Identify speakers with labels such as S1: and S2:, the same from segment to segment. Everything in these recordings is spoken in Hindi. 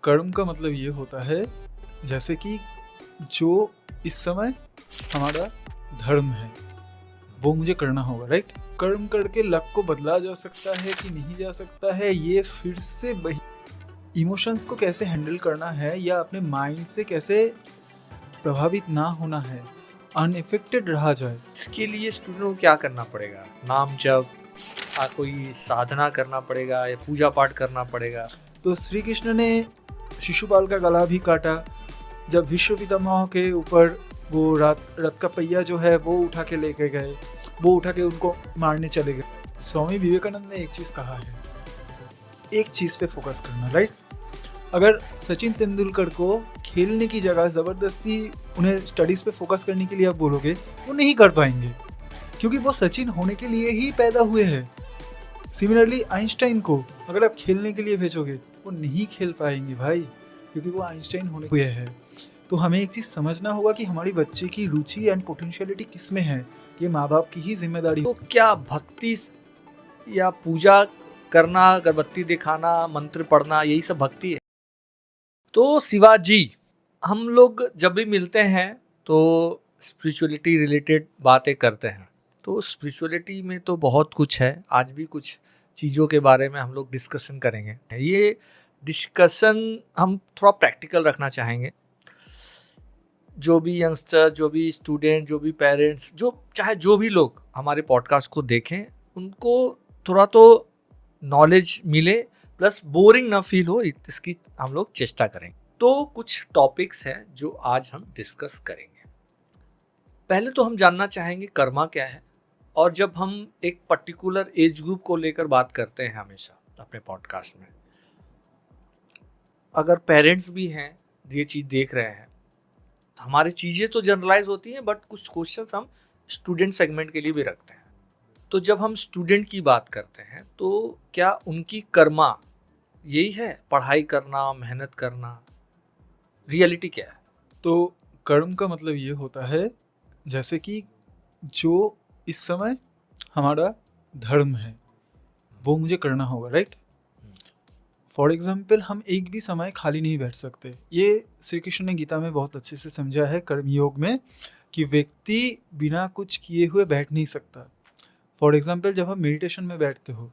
S1: कर्म का मतलब ये होता है जैसे कि जो इस समय हमारा धर्म है वो मुझे करना होगा, राइट। कर्म करके लक को बदला जा सकता है कि नहीं जा सकता है, ये फिर से वही इमोशंस को कैसे हैंडल करना है या अपने माइंड से कैसे प्रभावित ना होना है, अनइफेक्टेड रहा जाए।
S2: इसके लिए स्टूडेंट को क्या करना पड़ेगा? नाम जप, कोई साधना करना पड़ेगा या पूजा पाठ करना पड़ेगा?
S1: तो श्री कृष्ण ने शिशुपाल का गला भी काटा जब विश्व पितामह के ऊपर वो रथ का पहिया जो है वो उठा के लेके गए, वो उठा के उनको मारने चले गए। स्वामी विवेकानंद ने एक चीज़ कहा है, एक चीज़ पे फोकस करना, राइट। अगर सचिन तेंदुलकर को खेलने की जगह ज़बरदस्ती उन्हें स्टडीज़ पे फोकस करने के लिए आप बोलोगे, वो नहीं कर पाएंगे क्योंकि वो सचिन होने के लिए ही पैदा हुए हैं। सिमिलरली आइंस्टाइन को अगर आप खेलने के लिए भेजोगे वो नहीं खेल पाएंगे भाई, क्योंकि वो आइंस्टाइन होने हुए हैं। तो हमें एक चीज़ समझना होगा कि हमारी बच्चे की रुचि एंड पोटेंशियलिटी किस में है, ये माँ बाप की ही जिम्मेदारी।
S2: तो क्या भक्ति या पूजा करना, अगरबत्ती दिखाना, मंत्र पढ़ना, यही सब भक्ति है? तो शिवाजी, हम लोग जब भी मिलते हैं तो स्पिरिचुअलिटी रिलेटेड बातें करते हैं। तो स्पिरिचुअलिटी में तो बहुत कुछ है, आज भी कुछ चीज़ों के बारे में हम लोग डिस्कशन करेंगे। ये डिस्कशन हम थोड़ा प्रैक्टिकल रखना चाहेंगे। जो भी यंगस्टर, जो भी स्टूडेंट, जो भी पेरेंट्स, चाहे जो भी लोग हमारे पॉडकास्ट को देखें, उनको थोड़ा तो नॉलेज मिले, प्लस बोरिंग ना फील हो, इसकी हम लोग चेष्टा करें। तो कुछ टॉपिक्स हैं जो आज हम डिस्कस करेंगे। पहले तो हम जानना चाहेंगे कर्मा क्या है, और जब हम एक पर्टिकुलर एज ग्रुप को लेकर बात करते हैं हमेशा अपने पॉडकास्ट में, अगर पेरेंट्स भी हैं ये चीज़ देख रहे हैं, तो हमारी चीज़ें तो जनरलाइज होती हैं, बट कुछ क्वेश्चंस हम स्टूडेंट सेगमेंट के लिए भी रखते हैं। तो जब हम स्टूडेंट की बात करते हैं तो क्या उनकी कर्मा यही है, पढ़ाई करना, मेहनत करना? रियलिटी क्या है?
S1: तो कर्म का मतलब ये होता है जैसे कि जो इस समय हमारा धर्म है वो मुझे करना होगा, राइट। फॉर एग्जाम्पल हम एक भी समय खाली नहीं बैठ सकते। ये श्री कृष्ण ने गीता में बहुत अच्छे से समझा है कर्मयोग में कि व्यक्ति बिना कुछ किए हुए बैठ नहीं सकता। फॉर एग्जाम्पल जब हम मेडिटेशन में बैठते हो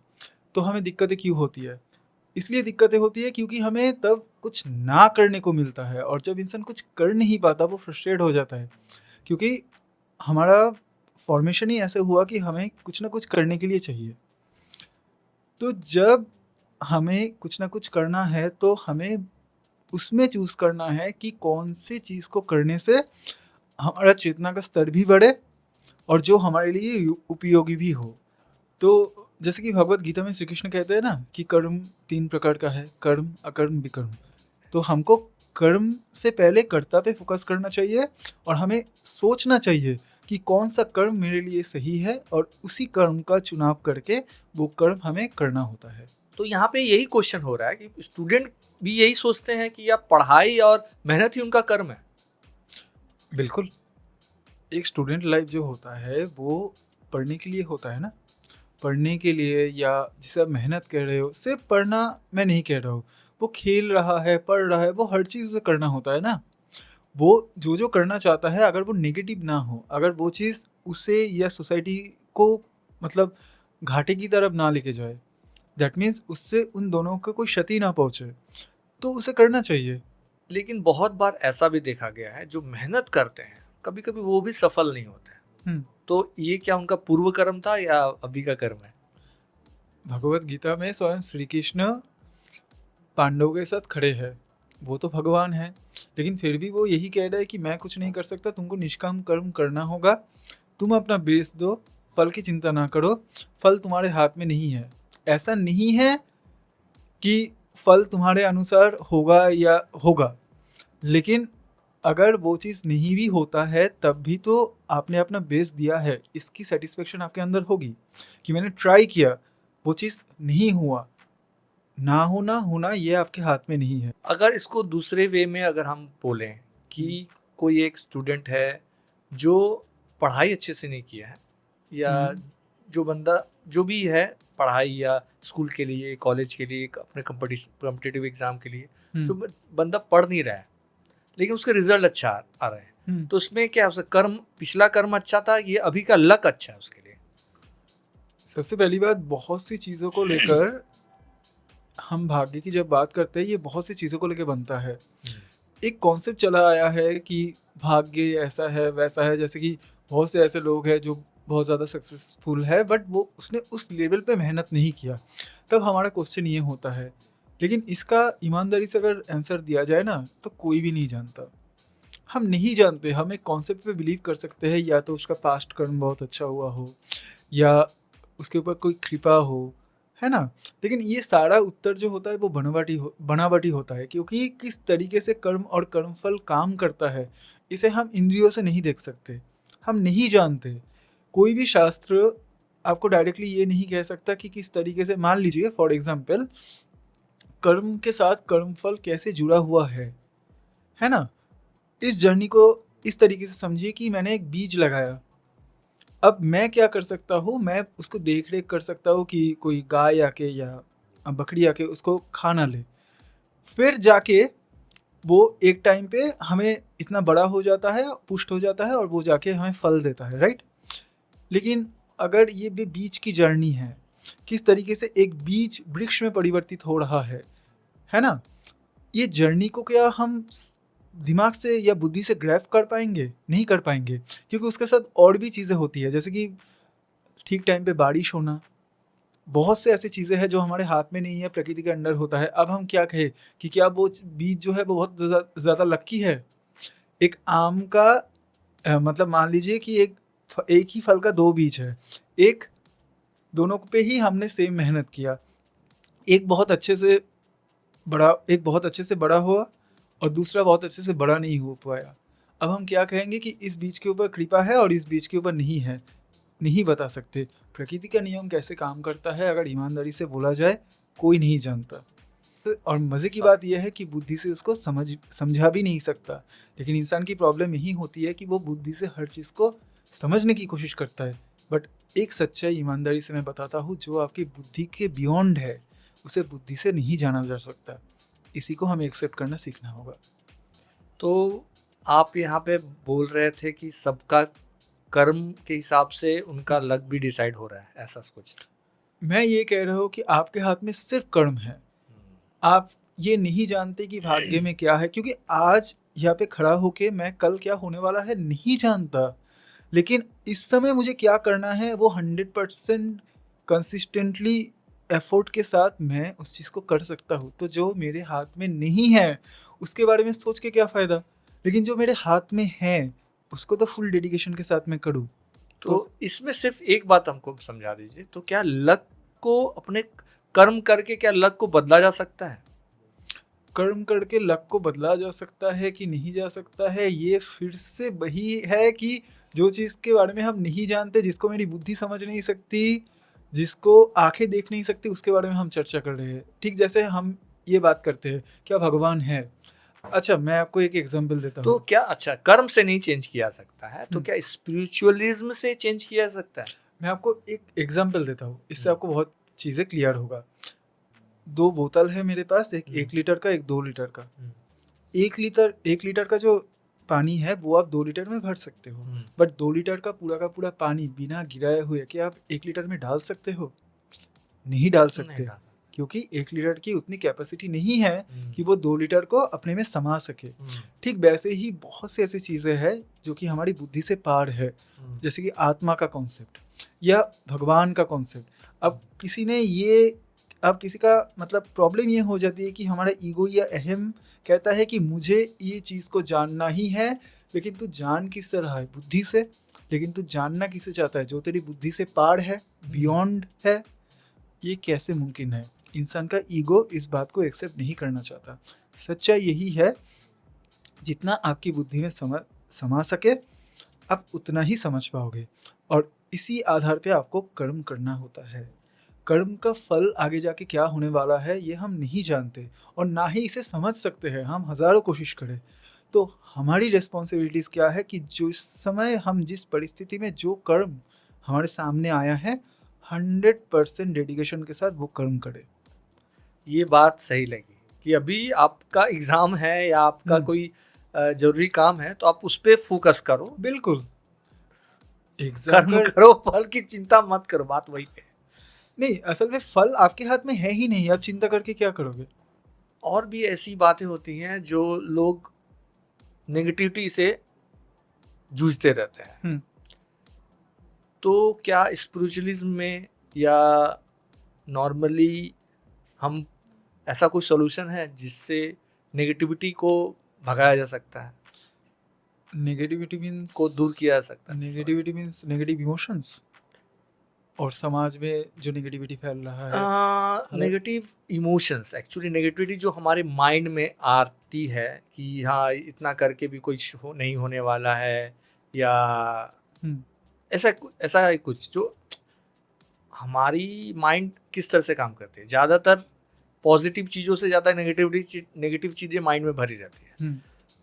S1: तो हमें दिक्कतें क्यों होती है? इसलिए दिक्कतें होती है क्योंकि हमें तब कुछ ना करने को मिलता है, और जब इंसान कुछ कर नहीं पाता वो फ्रस्ट्रेट हो जाता है, क्योंकि हमारा फॉर्मेशन ही ऐसे हुआ कि हमें कुछ ना कुछ करने के लिए चाहिए। तो जब हमें कुछ ना कुछ करना है तो हमें उसमें चूज़ करना है कि कौन सी चीज़ को करने से हमारा चेतना का स्तर भी बढ़े और जो हमारे लिए उपयोगी भी हो। तो जैसे कि भगवत गीता में श्री कृष्ण कहते हैं ना कि कर्म 3 प्रकार का है, कर्म, अकर्म, विकर्म। तो हमको कर्म से पहले कर्ता पे फोकस करना चाहिए और हमें सोचना चाहिए कि कौन सा कर्म मेरे लिए सही है, और उसी कर्म का चुनाव करके वो कर्म हमें करना होता है।
S2: तो यहाँ पे यही क्वेश्चन हो रहा है कि स्टूडेंट भी यही सोचते हैं कि या पढ़ाई और मेहनत ही उनका कर्म है।
S1: बिल्कुल, एक स्टूडेंट लाइफ जो होता है वो पढ़ने के लिए होता है ना। पढ़ने के लिए, या जिसे आप मेहनत कर रहे हो, सिर्फ पढ़ना मैं नहीं कह रहा हूँ, वो खेल रहा है, पढ़ रहा है, वो हर चीज़ उसे करना होता है ना। वो जो करना चाहता है अगर वो नेगेटिव ना हो, अगर वो चीज़ उसे या सोसाइटी को मतलब घाटे की तरफ ना लेके जाए, दैट मीन्स उससे उन दोनों को कोई क्षति ना पहुँचे, तो उसे करना चाहिए।
S2: लेकिन बहुत बार ऐसा भी देखा गया है जो मेहनत करते हैं कभी कभी वो भी सफल नहीं होते। तो ये क्या उनका पूर्व कर्म था या अभी का कर्म है?
S1: भगवत गीता में स्वयं श्री कृष्ण पांडवों के साथ खड़े हैं, वो तो भगवान है, लेकिन फिर भी वो यही कह रहा है कि मैं कुछ नहीं कर सकता, तुमको निष्काम कर्म करना होगा, तुम अपना बेस दो, फल की चिंता ना करो, फल तुम्हारे हाथ में नहीं है। ऐसा नहीं है कि फल तुम्हारे अनुसार होगा या होगा, लेकिन अगर वो चीज़ नहीं भी होता है तब भी तो आपने अपना बेस दिया है, इसकी सेटिस्फेक्शन आपके अंदर होगी कि मैंने ट्राई किया, वो चीज़ नहीं हुआ, ना होना ये आपके हाथ में नहीं है।
S2: अगर इसको दूसरे वे में अगर हम बोलें कि कोई एक स्टूडेंट है जो पढ़ाई अच्छे से नहीं किया है, या जो बंदा जो भी है पढ़ाई या स्कूल के लिए, कॉलेज के लिए, अपने कॉम्पिटिटिव एग्जाम के लिए, जो बंदा पढ़ नहीं रहा है लेकिन उसके रिजल्ट अच्छा आ रहे हैं, तो उसमें क्या उसका कर्म, पिछला कर्म अच्छा था, ये अभी का लक अच्छा है उसके लिए?
S1: सबसे पहली बात, बहुत सी चीज़ों को लेकर हम भाग्य की जब बात करते हैं, ये बहुत सी चीज़ों को लेकर बनता है। एक कॉन्सेप्ट चला आया है कि भाग्य ऐसा है वैसा है, जैसे कि बहुत से ऐसे लोग हैं जो बहुत ज़्यादा सक्सेसफुल है बट वो उसने उस लेवल पे मेहनत नहीं किया। तब हमारा क्वेश्चन ये होता है, लेकिन इसका ईमानदारी से अगर आंसर दिया जाए ना, तो कोई भी नहीं जानता। हम नहीं जानते, हम एक कॉन्सेप्ट पे बिलीव कर सकते हैं, या तो उसका पास्ट कर्म बहुत अच्छा हुआ हो या उसके ऊपर कोई कृपा हो, है ना। लेकिन ये सारा उत्तर जो होता है वो बनावटी होता है, क्योंकि किस तरीके से कर्म और कर्मफल काम करता है इसे हम इंद्रियों से नहीं देख सकते, हम नहीं जानते। कोई भी शास्त्र आपको डायरेक्टली ये नहीं कह सकता कि किस तरीके से, मान लीजिए फॉर एग्जाम्पल, कर्म के साथ कर्मफल कैसे जुड़ा हुआ है ना। इस जर्नी को इस तरीके से समझिए कि मैंने एक बीज लगाया, अब मैं क्या कर सकता हूँ, मैं उसको देख रेख कर सकता हूँ कि कोई गाय आके या बकरी आके उसको खा ना ले, फिर जाके वो एक टाइम पे हमें इतना बड़ा हो जाता है, पुष्ट हो जाता है और वो जाके हमें फल देता है, राइट। लेकिन अगर ये भी बीज की जर्नी है, किस तरीके से एक बीज वृक्ष में परिवर्तित हो रहा है ना, ये जर्नी को क्या हम दिमाग से या बुद्धि से ग्रैब कर पाएंगे? नहीं कर पाएंगे, क्योंकि उसके साथ और भी चीज़ें होती है, जैसे कि ठीक टाइम पे बारिश होना। बहुत से ऐसी चीज़ें हैं जो हमारे हाथ में नहीं है, प्रकृति के अंडर होता है। अब हम क्या कहें कि क्या वो बीज जो है वो बहुत ज़्यादा लक्की है? एक आम का मतलब मान लीजिए कि एक ही फल का दो बीज है, एक दोनों पे ही हमने सेम मेहनत किया, एक बहुत अच्छे से बड़ा हुआ और दूसरा बहुत अच्छे से बड़ा नहीं हो पाया। अब हम क्या कहेंगे कि इस बीज के ऊपर कृपा है और इस बीज के ऊपर नहीं है? नहीं बता सकते। प्रकृति का नियम कैसे काम करता है, अगर ईमानदारी से बोला जाए, कोई नहीं जानता। और मज़े की बात यह है कि बुद्धि से उसको समझा भी नहीं सकता। लेकिन इंसान की प्रॉब्लम यही होती है कि वो बुद्धि से हर चीज़ को समझने की कोशिश करता है, बट एक सच्चाई ईमानदारी से मैं बताता हूँ, जो आपकी बुद्धि के बियॉन्ड है उसे बुद्धि से नहीं जाना जा सकता। इसी को हमें एक्सेप्ट करना सीखना होगा।
S2: तो आप यहाँ पे बोल रहे थे कि सबका कर्म के हिसाब से उनका लक भी डिसाइड हो रहा है, ऐसा कुछ?
S1: मैं ये कह रहा हूँ कि आपके हाथ में सिर्फ कर्म है, आप ये नहीं जानते कि भाग्य में क्या है, क्योंकि आज यहाँ पे खड़ा होके मैं कल क्या होने वाला है नहीं जानता, लेकिन इस समय मुझे क्या करना है वो 100% कंसिस्टेंटली एफर्ट के साथ मैं उस चीज़ को कर सकता हूँ। तो जो मेरे हाथ में नहीं है उसके बारे में सोच के क्या फ़ायदा, लेकिन जो मेरे हाथ में है उसको तो फुल डेडिकेशन के साथ मैं करूँ।
S2: तो इसमें सिर्फ एक बात हमको समझा दीजिए, तो क्या लक को, अपने कर्म करके क्या लक को बदला जा सकता है?
S1: कर्म करके लक को बदला जा सकता है कि नहीं जा सकता है, ये फिर से वही है कि जो चीज़ के बारे में हम नहीं जानते, जिसको मेरी बुद्धि समझ नहीं सकती, जिसको आंखें देख नहीं सकती, उसके बारे में हम चर्चा कर रहे हैं। ठीक जैसे हम ये बात करते हैं क्या भगवान है। अच्छा, मैं आपको एक एग्जांपल देता हूँ।
S2: तो क्या, अच्छा, कर्म से नहीं चेंज किया सकता है, तो क्या स्पिरिचुअलिज्म से चेंज किया जा सकता है?
S1: मैं आपको एक एग्जांपल देता हूँ, इससे आपको बहुत चीज़ें क्लियर होगा। 2 बोतल है मेरे पास, एक 1 लीटर का, एक 2 लीटर का। 1 लीटर का जो पानी है वो आप 2 लीटर में भर सकते हो, बट 2 लीटर का पूरा पानी बिना गिराए हुए क्या आप 1 लीटर में डाल सकते हो? नहीं डाल सकते, क्योंकि 1 लीटर की उतनी कैपेसिटी नहीं है कि वो 2 लीटर को अपने में समा सके। ठीक वैसे ही बहुत सी ऐसी चीज़ें हैं जो कि हमारी बुद्धि से पार है, जैसे कि आत्मा का कॉन्सेप्ट या भगवान का कॉन्सेप्ट। अब किसी का मतलब प्रॉब्लम ये हो जाती है कि हमारा ईगो या अहम कहता है कि मुझे ये चीज़ को जानना ही है, लेकिन तू जान किससे रहा है? बुद्धि से। लेकिन तू जानना किसे चाहता है? जो तेरी बुद्धि से पार है, बियॉन्ड है। ये कैसे मुमकिन है? इंसान का ईगो इस बात को एक्सेप्ट नहीं करना चाहता। सच्चाई यही है, जितना आपकी बुद्धि में समा सके आप उतना ही समझ पाओगे, और इसी आधार पे आपको कर्म करना होता है। कर्म का फल आगे जाके क्या होने वाला है ये हम नहीं जानते, और ना ही इसे समझ सकते हैं, हम हज़ारों कोशिश करें। तो हमारी रिस्पॉन्सिबिलिटीज़ क्या है कि जो इस समय हम जिस परिस्थिति में जो कर्म हमारे सामने आया है, 100% डेडिकेशन के साथ वो कर्म करे।
S2: ये बात सही लगी कि अभी आपका एग्जाम है या आपका कोई जरूरी काम है तो आप उस पर फोकस करो,
S1: बिल्कुल एग्जाम
S2: कर्म करो, फल की चिंता मत करो, बात वही पे।
S1: नहीं, असल में फल आपके हाथ में है ही नहीं, आप चिंता करके क्या करोगे।
S2: और भी ऐसी बातें होती हैं जो लोग नेगेटिविटी से जूझते रहते हैं, तो क्या स्पिरिचुअलिज्म में या नॉर्मली हम ऐसा कोई सॉल्यूशन है जिससे नेगेटिविटी को भगाया जा सकता है,
S1: नेगेटिविटी मीन्स
S2: को दूर किया जा सकता है?
S1: नेगेटिविटी मीन्स नेगेटिव इमोशंस और समाज में जो नेगेटिविटी फैल रहा है।
S2: नेगेटिव इमोशंस, एक्चुअली नेगेटिविटी जो हमारे माइंड में आती है कि हाँ इतना करके भी कुछ नहीं होने वाला है, या ऐसा है कुछ जो हमारी माइंड किस तरह से काम करती है। ज़्यादातर पॉजिटिव चीज़ों से ज़्यादा नेगेटिव चीज़ें माइंड में भरी रहती है,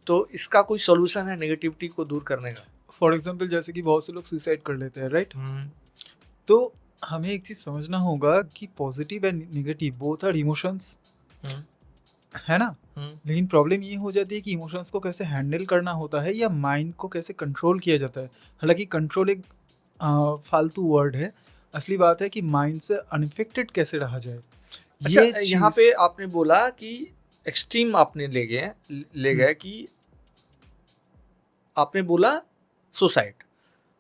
S2: तो इसका कोई सॉल्यूशन है नेगेटिविटी को दूर करने का?
S1: फॉर एग्जांपल जैसे कि बहुत से लोग सुसाइड कर लेते हैं, राइट। तो हमें एक चीज़ समझना होगा कि positive and negative both are emotions, है ना। लेकिन प्रॉब्लम ये हो जाती है कि इमोशंस को कैसे हैंडल करना होता है या माइंड को कैसे कंट्रोल किया जाता है। हालांकि कंट्रोल एक फालतू वर्ड है, असली बात है कि माइंड से अनइफेक्टेड कैसे रहा जाए।
S2: अच्छा, यहाँ पे आपने बोला कि एक्सट्रीम आपने ले गए कि आपने बोला सुसाइड।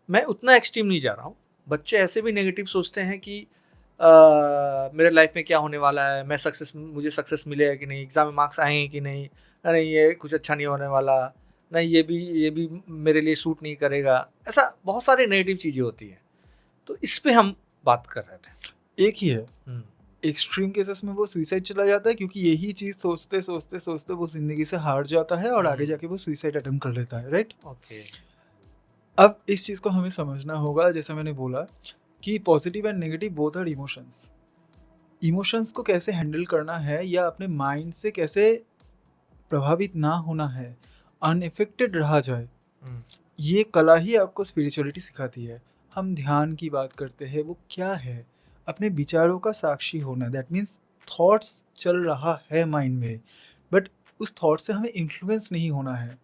S2: मैं उतना एक्सट्रीम नहीं जा रहा हूँ। बच्चे ऐसे भी नेगेटिव सोचते हैं कि मेरे लाइफ में क्या होने वाला है, मुझे सक्सेस मिलेगा कि नहीं, एग्ज़ाम में मार्क्स आए हैं कि नहीं, नहीं ये कुछ अच्छा नहीं होने वाला, नहीं ये भी मेरे लिए सूट नहीं करेगा। ऐसा बहुत सारे नेगेटिव चीज़ें होती हैं, तो इस पे हम बात कर रहे थे।
S1: एक ही है, एक्सट्रीम केसेस में वो सुसाइड चला जाता है क्योंकि यही चीज़ सोचते सोचते सोचते वो ज़िंदगी से हार जाता है और आगे जाके वो सुसाइड अटेम्प्ट कर लेता है, राइट।
S2: ओके,
S1: अब इस चीज़ को हमें समझना होगा, जैसे मैंने बोला कि positive and negative both are emotions. Emotions को कैसे हैंडल करना है या अपने माइंड से कैसे प्रभावित ना होना है, अनइफेक्टेड रहा जाए, ये कला ही आपको स्पिरिचुअलिटी सिखाती है। हम ध्यान की बात करते हैं, वो क्या है, अपने विचारों का साक्षी होना। दैट मीन्स थॉट्स चल रहा है माइंड में, बट उस थॉट से हमें इन्फ्लुएंस नहीं होना है।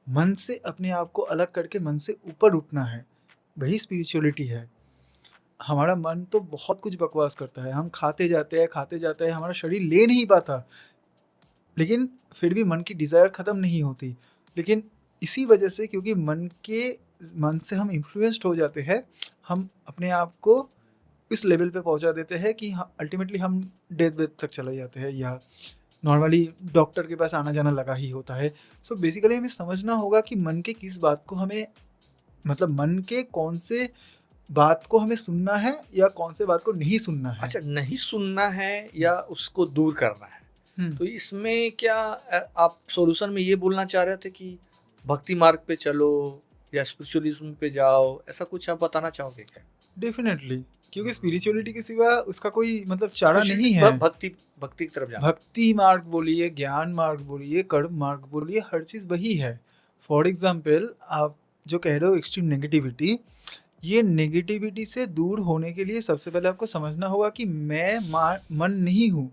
S1: मन से अपने आप को अलग करके मन से ऊपर उठना है, वही स्पिरिचुअलिटी है। हमारा मन तो बहुत कुछ बकवास करता है, हम खाते जाते हैं, हमारा शरीर ले नहीं पाता, लेकिन फिर भी मन की डिज़ायर ख़त्म नहीं होती। लेकिन इसी वजह से, क्योंकि मन से हम इन्फ्लुएंस्ड हो जाते हैं, हम अपने आप को इस लेवल पे पहुंचा देते हैं कि अल्टीमेटली हम डेथ तक चले जाते हैं, या नॉर्मली डॉक्टर के पास आना जाना लगा ही होता है। सो बेसिकली हमें समझना होगा कि मन के किस बात को हमें, मतलब मन के कौन से बात को हमें सुनना है या कौन से बात को नहीं सुनना है।
S2: अच्छा, नहीं सुनना है या उसको दूर करना है, तो इसमें क्या आप सॉल्यूशन में ये बोलना चाह रहे थे कि भक्ति मार्ग पे चलो या स्पिरिचुअलिज्म पे जाओ, ऐसा कुछ आप बताना चाहोगे क्या?
S1: डेफिनेटली, क्योंकि स्पिरिचुअलिटी के सिवा उसका कोई मतलब चारा नहीं है।
S2: भक्ति की तरफ जाना,
S1: भक्ति मार्ग बोलिए, ज्ञान मार्ग बोलिए, कर्म मार्ग बोलिए, हर चीज़ वही है। फॉर एग्जाम्पल, आप जो कह रहे हो एक्सट्रीम नेगेटिविटी, ये नेगेटिविटी से दूर होने के लिए सबसे पहले आपको समझना होगा कि मैं मन नहीं हूँ,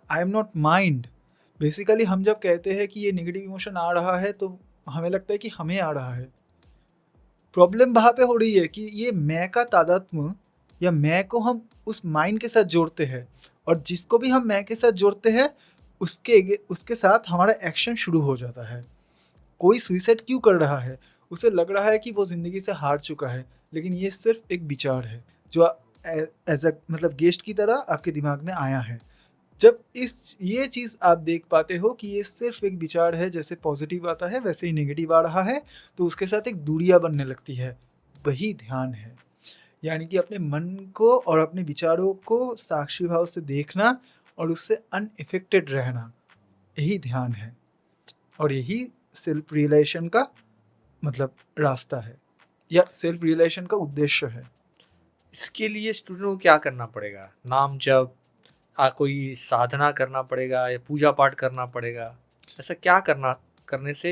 S1: I am not mind. Basically हम जब कहते हैं कि ये नेगेटिव इमोशन आ रहा है तो हमें लगता है कि हमें आ रहा है। प्रॉब्लम वहाँ पे हो रही है कि ये मैं का तादात्म्य या मैं को हम उस माइंड के साथ जोड़ते हैं, और जिसको भी हम मैं के साथ जोड़ते हैं उसके साथ हमारा एक्शन शुरू हो जाता है। कोई सुसाइड क्यों कर रहा है? उसे लग रहा है कि वो ज़िंदगी से हार चुका है, लेकिन ये सिर्फ एक विचार है जो एज अ मतलब गेस्ट की तरह आपके दिमाग में आया है। जब ये चीज़ आप देख पाते हो कि ये सिर्फ एक विचार है, जैसे पॉजिटिव आता है वैसे ही नेगेटिव आ रहा है, तो उसके साथ एक दूरियां बनने लगती है, वही ध्यान है। यानी कि अपने मन को और अपने विचारों को साक्षी भाव से देखना और उससे अनइफेक्टेड रहना, यही ध्यान है, और यही सेल्फ रियलाइजेशन का मतलब रास्ता है, या सेल्फ रियलाइजेशन का उद्देश्य है।
S2: इसके लिए स्टूडेंट को क्या करना पड़ेगा? नाम जप, कोई साधना करना पड़ेगा या पूजा पाठ करना पड़ेगा? ऐसा क्या करने से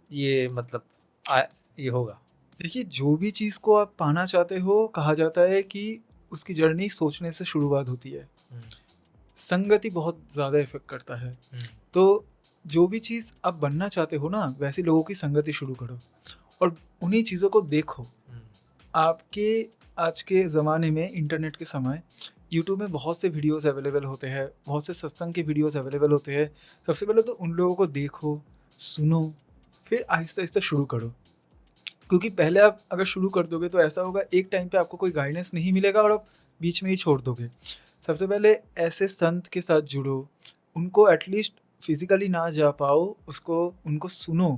S2: ये मतलब ये होगा?
S1: देखिए, जो भी चीज़ को आप पाना चाहते हो, कहा जाता है कि उसकी जर्नी सोचने से शुरुआत होती है। संगति बहुत ज़्यादा इफ़ेक्ट करता है। तो जो भी चीज़ आप बनना चाहते हो ना, वैसे लोगों की संगति शुरू करो और उन्हीं चीज़ों को देखो। आपके आज के ज़माने में, इंटरनेट के समय, यूट्यूब में बहुत से वीडियोस अवेलेबल होते हैं, बहुत से सत्संग के वीडियोस अवेलेबल होते हैं। सबसे पहले तो उन लोगों को देखो, सुनो, फिर आहिस्ता-आहिस्ता शुरू करो। क्योंकि पहले आप अगर शुरू कर दोगे तो ऐसा होगा, एक टाइम पे आपको कोई गाइडेंस नहीं मिलेगा और आप बीच में ही छोड़ दोगे। सबसे पहले ऐसे संत के साथ जुड़ो, उनको एटलीस्ट फिजिकली ना जा पाओ, उनको सुनो,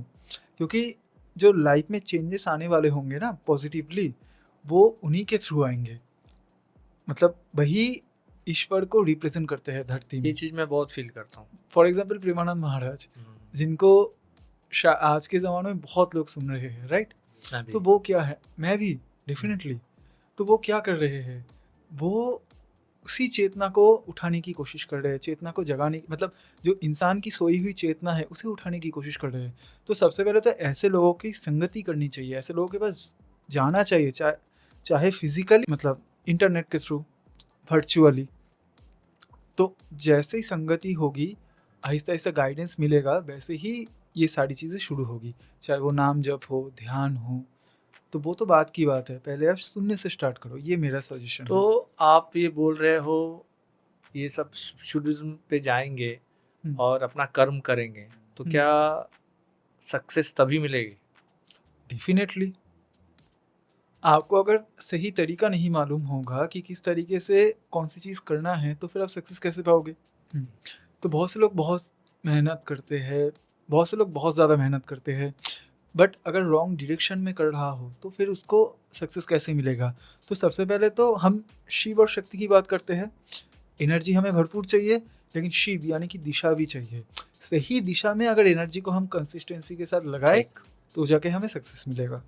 S1: क्योंकि जो लाइफ में चेंजेस आने वाले होंगे ना पॉजिटिवली, वो उन्हीं के थ्रू आएंगे। मतलब वही ईश्वर को रिप्रेजेंट करते हैं धरती में।
S2: ये चीज़ मैं बहुत फील करता हूँ।
S1: फॉर एग्जाम्पल प्रेमानंद महाराज, जिनको आज के ज़माने में बहुत लोग सुन रहे हैं, राइट? तो वो क्या है, मैं भी डेफिनेटली, तो वो क्या कर रहे हैं, वो उसी चेतना को उठाने की कोशिश कर रहे हैं, चेतना को जगाने, मतलब जो इंसान की सोई हुई चेतना है उसे उठाने की कोशिश कर रहे हैं। तो सबसे पहले तो ऐसे लोगों की संगति करनी चाहिए, ऐसे लोगों के पास जाना चाहिए, चाहे फिजिकली, मतलब इंटरनेट के थ्रू, वर्चुअली। तो जैसे ही संगति होगी, आहिस्ता आहिस्ता गाइडेंस मिलेगा, वैसे ही ये सारी चीज़ें शुरू होगी। चाहे वो नाम जप हो, ध्यान हो, तो वो तो बात की बात है, पहले आप सुनने से स्टार्ट करो, ये मेरा सजेशन है।
S2: तो आप ये बोल रहे हो, ये सब शुद्धीज़्म पे जाएंगे और अपना कर्म करेंगे, तो क्या सक्सेस तभी मिलेगी?
S1: डेफिनेटली। आपको अगर सही तरीका नहीं मालूम होगा कि किस तरीके से कौन सी चीज़ करना है, तो फिर आप सक्सेस कैसे पाओगे? तो बहुत से लोग बहुत मेहनत करते हैं, बहुत से लोग बहुत ज़्यादा मेहनत करते हैं, बट अगर रॉन्ग डायरेक्शन में कर रहा हो तो फिर उसको सक्सेस कैसे मिलेगा? तो सबसे पहले तो हम शिव और शक्ति की बात करते हैं। एनर्जी हमें भरपूर चाहिए, लेकिन शिव यानी कि दिशा भी चाहिए। सही दिशा में अगर एनर्जी को हम कंसिस्टेंसी के साथ लगाए, तो जाके हमें सक्सेस मिलेगा।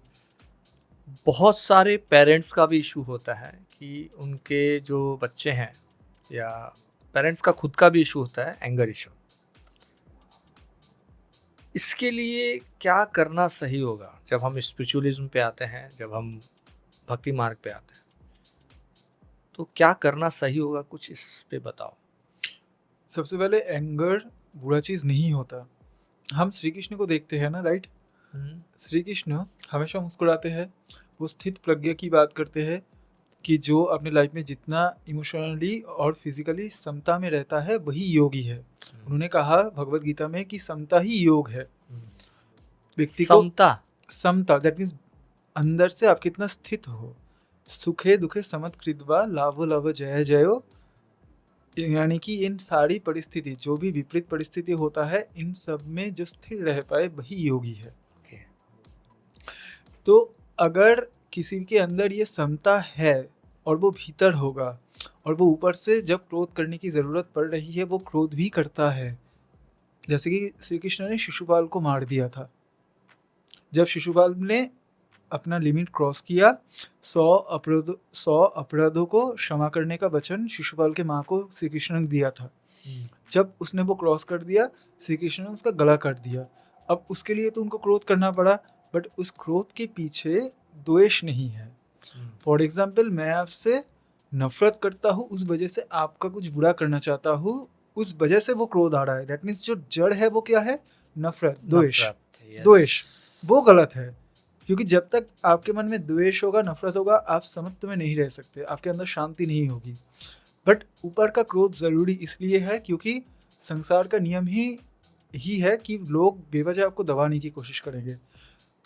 S2: बहुत सारे पेरेंट्स का भी इशू होता है कि उनके जो बच्चे हैं, या पेरेंट्स का खुद का भी इशू होता है, एंगर इशू। इसके लिए क्या करना सही होगा जब हम स्पिरिचुअलिज्म पे आते हैं, जब हम भक्ति मार्ग पे आते हैं? तो क्या करना सही होगा, कुछ इस पे बताओ।
S1: सबसे पहले, एंगर बुरा चीज़ नहीं होता। हम श्री कृष्ण को देखते हैं ना, राइट? श्री कृष्ण हमेशा मुस्कुराते हैं, वो स्थित प्रज्ञा की बात करते हैं कि जो अपने लाइफ में जितना इमोशनली और फिजिकली समता में रहता है वही योगी है। उन्होंने कहा भगवत गीता में कि समता ही योग है। व्यक्ति को समता, दैट मीन्स अंदर से आप कितना स्थित हो। सुखे दुखे समत कृत्वा लाभो लाभ जय जयो, यानी कि इन सारी परिस्थिति, जो भी विपरीत परिस्थिति होता है, इन सब में जो स्थिर रह पाए वही योगी है। तो अगर किसी के अंदर ये समता है और वो भीतर होगा, और वो ऊपर से जब क्रोध करने की ज़रूरत पड़ रही है वो क्रोध भी करता है। जैसे कि श्री कृष्ण ने शिशुपाल को मार दिया था। जब शिशुपाल ने अपना लिमिट क्रॉस किया, 100 अपराधों को क्षमा करने का वचन शिशुपाल के माँ को श्री कृष्ण ने दिया था। जब उसने वो क्रॉस कर दिया, श्री कृष्ण ने उसका गला काट दिया। अब उसके लिए तो उनको क्रोध करना पड़ा, बट उस क्रोध के पीछे द्वेष नहीं है। फॉर एग्जाम्पल, मैं आपसे नफरत करता हूँ, उस वजह से आपका कुछ बुरा करना चाहता हूँ, उस वजह से वो क्रोध आ रहा है। दैट मीन्स जो जड़ है वो क्या है? नफरत, द्वेष। द्वेष वो गलत है, क्योंकि जब तक आपके मन में द्वेष होगा, नफरत होगा, आप समत्व में नहीं रह सकते, आपके अंदर शांति नहीं होगी। बट ऊपर का क्रोध ज़रूरी इसलिए है क्योंकि संसार का नियम ही है कि लोग बेवजह आपको दबाने की कोशिश करेंगे।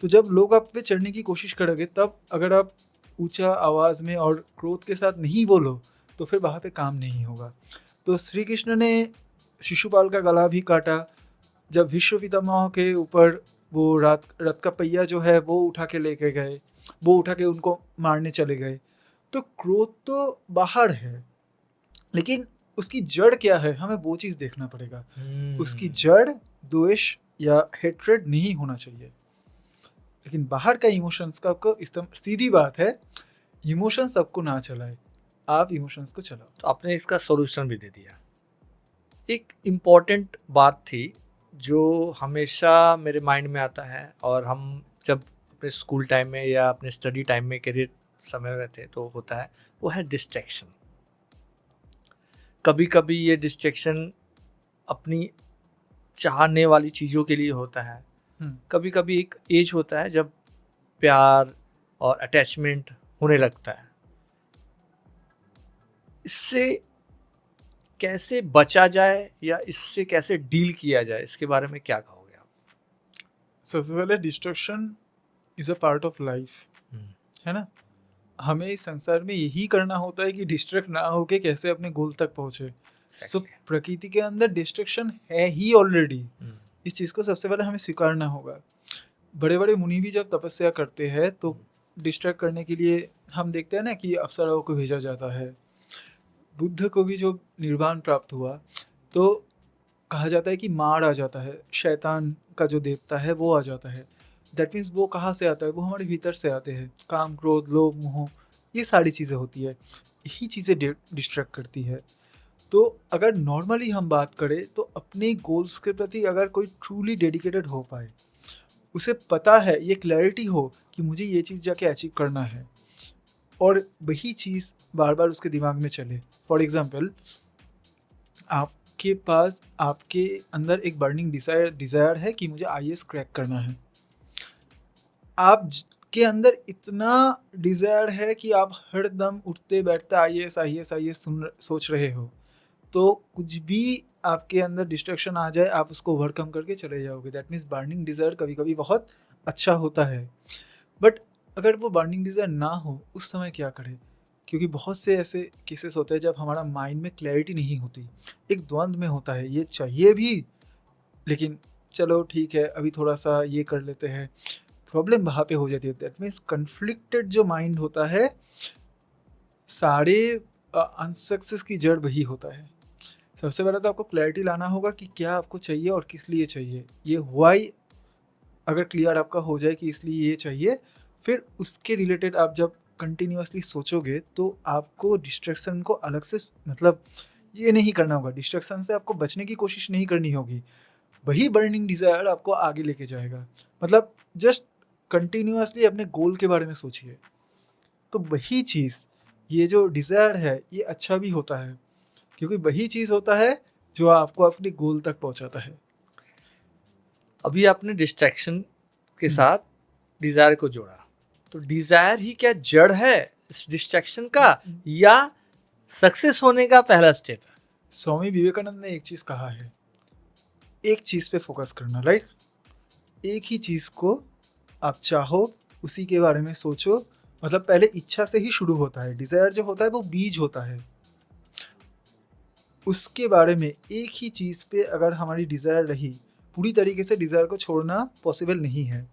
S1: तो जब लोग आप पे चढ़ने की कोशिश करेंगे, तब अगर आप ऊंचा आवाज़ में और क्रोध के साथ नहीं बोलो, तो फिर वहाँ पे काम नहीं होगा। तो श्री कृष्ण ने शिशुपाल का गला भी काटा। जब विश्व पितामह के ऊपर वो रथ का पहिया जो है वो उठा के लेके गए, वो उठा के उनको मारने चले गए। तो क्रोध तो बाहर है, लेकिन उसकी जड़ क्या है, हमें वो चीज़ देखना पड़ेगा। उसकी जड़ द्वेष या हेट्रेड नहीं होना चाहिए, लेकिन बाहर का इमोशंस का आपको सीधी बात है, इमोशंस सबको ना चलाए, आप इमोशंस को चलाओ।
S2: तो आपने इसका सॉल्यूशन भी दे दिया। एक इम्पॉर्टेंट बात थी जो हमेशा मेरे माइंड में आता है, और हम जब अपने स्कूल टाइम में या अपने स्टडी टाइम में, करियर समय में थे तो होता है, वो है डिस्ट्रैक्शन। कभी कभी ये डिस्ट्रैक्शन अपनी चाहने वाली चीज़ों के लिए होता है, कभी कभी एक एज होता है जब प्यार और अटैचमेंट होने लगता है। इससे कैसे बचा जाए या इससे कैसे डील किया जाए, इसके बारे में क्या कहोगे आप?
S1: सबसे पहले destruction is a part of life, है ना। हमें इस संसार में यही करना होता है कि डिस्ट्रैक्ट ना होके कैसे अपने गोल तक पहुंचे। सो प्रकृति के अंदर डिस्ट्रक्शन है ही ऑलरेडी। इस चीज़ को सबसे पहले हमें स्वीकारना होगा। बड़े बड़े मुनि भी जब तपस्या करते हैं तो डिस्ट्रैक्ट करने के लिए हम देखते हैं ना कि अप्सराओं को भेजा जाता है। बुद्ध को भी जो निर्वाण प्राप्त हुआ तो कहा जाता है कि मार आ जाता है, शैतान का जो देवता है वो आ जाता है। दैट मीन्स वो कहाँ से आता है, वो हमारे भीतर से आते हैं। काम, क्रोध, लोभ, मोह, ये सारी चीज़ें होती है, यही चीज़ें डिस्ट्रैक्ट करती है। तो अगर नॉर्मली हम बात करें तो अपने गोल्स के प्रति अगर कोई ट्रूली डेडिकेटेड हो पाए, उसे पता है, ये क्लैरिटी हो कि मुझे ये चीज़ जाके अचीव करना है और वही चीज़ बार बार उसके दिमाग में चले। फॉर एग्जाम्पल, आपके पास, आपके अंदर एक बर्निंग डिज़ायर है कि मुझे IAS क्रैक करना है। आप के अंदर इतना डिज़ायर है कि आप हर दम उठते बैठते IAS सोच रहे हो, तो कुछ भी आपके अंदर डिस्ट्रैक्शन आ जाए आप उसको ओवरकम करके चले जाओगे। दैट मीन्स बर्निंग डिज़ायर कभी कभी बहुत अच्छा होता है। बट अगर वो बर्निंग डिज़ायर ना हो उस समय क्या करें? क्योंकि बहुत से ऐसे केसेस होते हैं जब हमारा माइंड में क्लैरिटी नहीं होती, एक द्वंद्व में होता है, ये चाहिए भी लेकिन चलो ठीक है अभी थोड़ा सा ये कर लेते हैं। प्रॉब्लम वहाँ पे हो जाती है। दैट मीन्स कन्फ्लिक्टेड जो माइंड होता है, सारे अनसक्सेस की जड़ वही होता है। सबसे पहले तो आपको क्लैरिटी लाना होगा कि क्या आपको चाहिए और किस लिए चाहिए। ये हुआ ही अगर क्लियर आपका हो जाए कि इसलिए ये चाहिए, फिर उसके रिलेटेड आप जब कंटिन्यूअसली सोचोगे तो आपको डिस्ट्रैक्शन को अलग से मतलब ये नहीं करना होगा। डिस्ट्रैक्शन से आपको बचने की कोशिश नहीं करनी होगी, वही बर्निंग डिज़ायर आपको आगे लेके जाएगा। मतलब जस्ट कंटिन्यूअसली अपने गोल के बारे में सोचिए, तो वही चीज़, ये जो डिज़ायर है ये अच्छा भी होता है, क्योंकि वही चीज़ होता है जो आपको अपने गोल तक पहुंचाता है।
S2: अभी आपने डिस्ट्रैक्शन के साथ डिज़ायर को जोड़ा, तो डिज़ायर ही क्या जड़ है इस डिस्ट्रैक्शन का या सक्सेस होने का पहला स्टेप है?
S1: स्वामी विवेकानंद ने एक चीज़ कहा है, एक चीज़ पे फोकस करना, राइट। एक ही चीज़ को आप चाहो, उसी के बारे में सोचो। मतलब पहले इच्छा से ही शुरू होता है। डिज़ायर जो होता है वो बीज होता है, उसके बारे में एक ही चीज़ पे अगर हमारी डिज़ायर रही, पूरी तरीके से डिज़ायर को छोड़ना पॉसिबल नहीं है।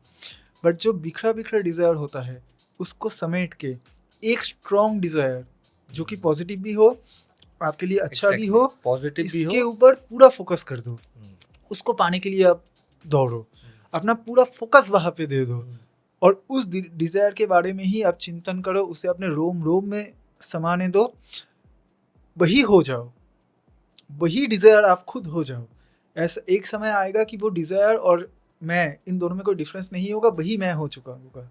S1: बट जो बिखरा बिखरा डिज़ायर होता है उसको समेट के एक स्ट्रॉन्ग डिज़ायर जो कि पॉजिटिव भी हो, आपके लिए अच्छा भी हो,
S2: पॉजिटिव भी हो,
S1: इसके ऊपर पूरा फोकस कर दो। उसको पाने के लिए आप दौड़ो, अपना पूरा फोकस वहाँ पे दे दो और उस डिज़ायर के बारे में ही आप चिंतन करो, उसे अपने रोम रोम में समाने दो, वही हो जाओ, वही डिज़ायर आप खुद हो जाओ। ऐसा एक समय आएगा कि वो डिज़ायर और मैं, इन दोनों में कोई डिफरेंस नहीं होगा, वही मैं हो चुका होगा।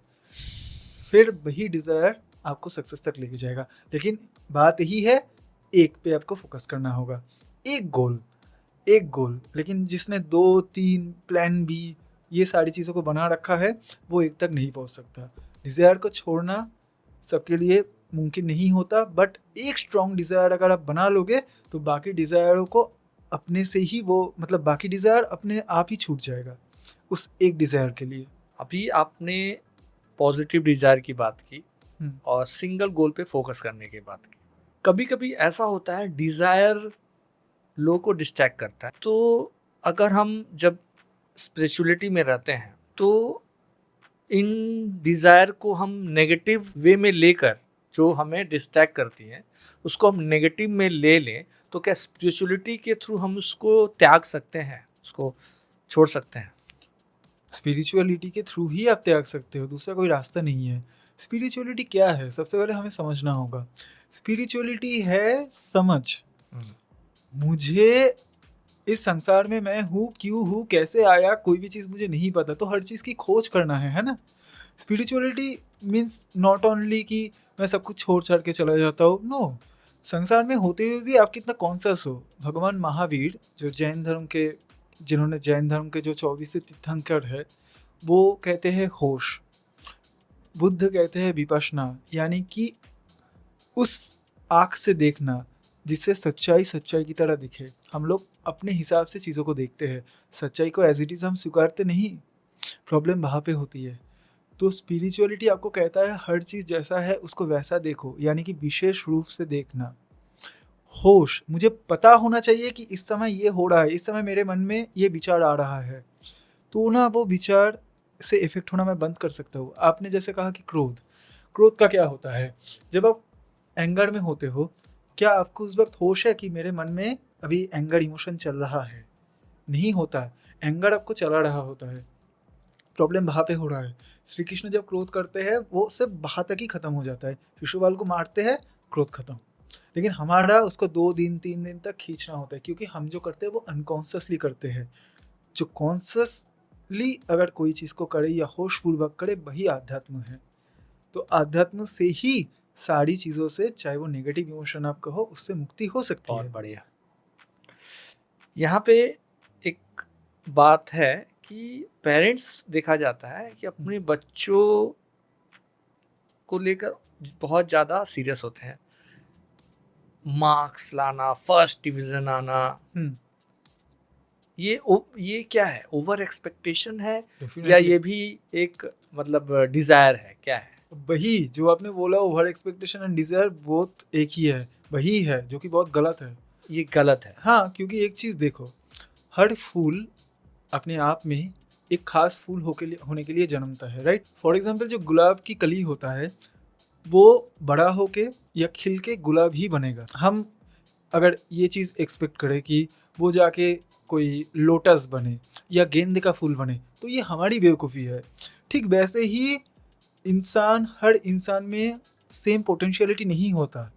S1: फिर वही डिज़ायर आपको सक्सेस तक लेके जाएगा। लेकिन बात यही है, एक पे आपको फोकस करना होगा, एक गोल। लेकिन जिसने 2-3 प्लान बी ये सारी चीज़ों को बना रखा है वो एक तक नहीं पहुंच सकता। डिज़ायर को छोड़ना सबके लिए मुमकिन नहीं होता, बट एक स्ट्रॉन्ग डिज़ायर अगर आप बना लोगे तो बाकी डिज़ायरों को अपने से ही वो, मतलब बाकी डिज़ायर अपने आप ही छूट जाएगा उस एक डिज़ायर के लिए।
S2: अभी आपने पॉजिटिव डिज़ायर की बात की और सिंगल गोल पे फोकस करने की बात की। कभी कभी ऐसा होता है डिज़ायर लोगों को डिस्ट्रैक्ट करता है, तो अगर हम जब स्पिरिचुअलिटी में रहते हैं तो इन डिज़ायर को हम नेगेटिव वे में लेकर, जो हमें डिस्ट्रैक्ट करती है उसको हम नेगेटिव में ले लें, तो क्या स्पिरिचुअलिटी के थ्रू हम उसको त्याग सकते हैं, उसको छोड़ सकते हैं?
S1: स्पिरिचुअलिटी के थ्रू ही आप त्याग सकते हो, दूसरा कोई रास्ता नहीं है। स्पिरिचुअलिटी क्या है, सबसे पहले हमें समझना होगा। स्पिरिचुअलिटी है समझ, मुझे इस संसार में मैं हूँ, क्यों हूँ, कैसे आया, कोई भी चीज़ मुझे नहीं पता, तो हर चीज़ की खोज करना है ना। स्पिरिचुअलिटी मीन्स नॉट ओनली कि मैं सब कुछ छोड़ छाड़ के चला जाता हूँ, नो। संसार में होते हुए भी आप कितना कॉन्शियस हो। भगवान महावीर जो जिन्होंने जैन धर्म के जो 24 तीर्थंकर है, वो कहते हैं होश। बुद्ध कहते हैं विपश्यना, यानी कि उस आँख से देखना जिससे सच्चाई सच्चाई की तरह दिखे। हम लोग अपने हिसाब से चीज़ों को देखते हैं, सच्चाई को एज इट इज़ हम स्वीकारते नहीं। प्रॉब्लम वहाँ पे होती है। तो स्पिरिचुअलिटी आपको कहता है हर चीज़ जैसा है उसको वैसा देखो, यानी कि विशेष रूप से देखना। होश, मुझे पता होना चाहिए कि इस समय ये हो रहा है, इस समय मेरे मन में ये विचार आ रहा है, तो ना वो विचार से इफेक्ट होना मैं बंद कर सकता हूँ। आपने जैसे कहा कि क्रोध का क्या होता है, जब आप एंगर में होते हो, क्या आपको उस वक्त होश है कि मेरे मन में अभी एंगर इमोशन चल रहा है? नहीं होता है। एंगर आपको चला रहा होता है। प्रॉब्लम वहाँ पे हो रहा है। श्री कृष्ण जब क्रोध करते हैं वो सिर्फ वहाँ तक ही खत्म हो जाता है। शिशुपाल को मारते हैं, क्रोध खत्म। लेकिन हमारा उसको 2 दिन 3 दिन तक खींचना होता है, क्योंकि हम जो करते हैं वो अनकॉन्शियसली करते हैं। जो कॉन्शियसली अगर कोई चीज़ को करे या होशपूर्वक करे, वही आध्यात्म है। तो आध्यात्म से ही सारी चीज़ों से, चाहे वो नेगेटिव इमोशन आप कहो, उससे मुक्ति हो सकती है।
S2: बहुत बढ़िया। यहाँ पे एक बात है कि पेरेंट्स देखा जाता है कि अपने बच्चों को लेकर बहुत ज़्यादा सीरियस होते हैं। मार्क्स लाना, फर्स्ट डिवीजन आना, ये क्या है? ओवर एक्सपेक्टेशन है या ये भी एक मतलब डिजायर है? क्या है?
S1: वही जो आपने बोला, ओवर एक्सपेक्टेशन एंड डिजायर बहुत एक ही है, वही है जो कि बहुत गलत है।
S2: ये गलत है।
S1: हाँ, क्योंकि एक चीज़ देखो, हर फूल अपने आप में एक खास फूल होने के लिए जन्मता है, राइट? फॉर एग्जाम्पल जो गुलाब की कली होता है वो बड़ा होके या खिल के गुलाब ही बनेगा। हम अगर ये चीज़ एक्सपेक्ट करें कि वो जाके कोई लोटस बने या गेंदे का फूल बने, तो ये हमारी बेवकूफ़ी है। ठीक वैसे ही हर इंसान में सेम पोटेंशियलिटी नहीं होता।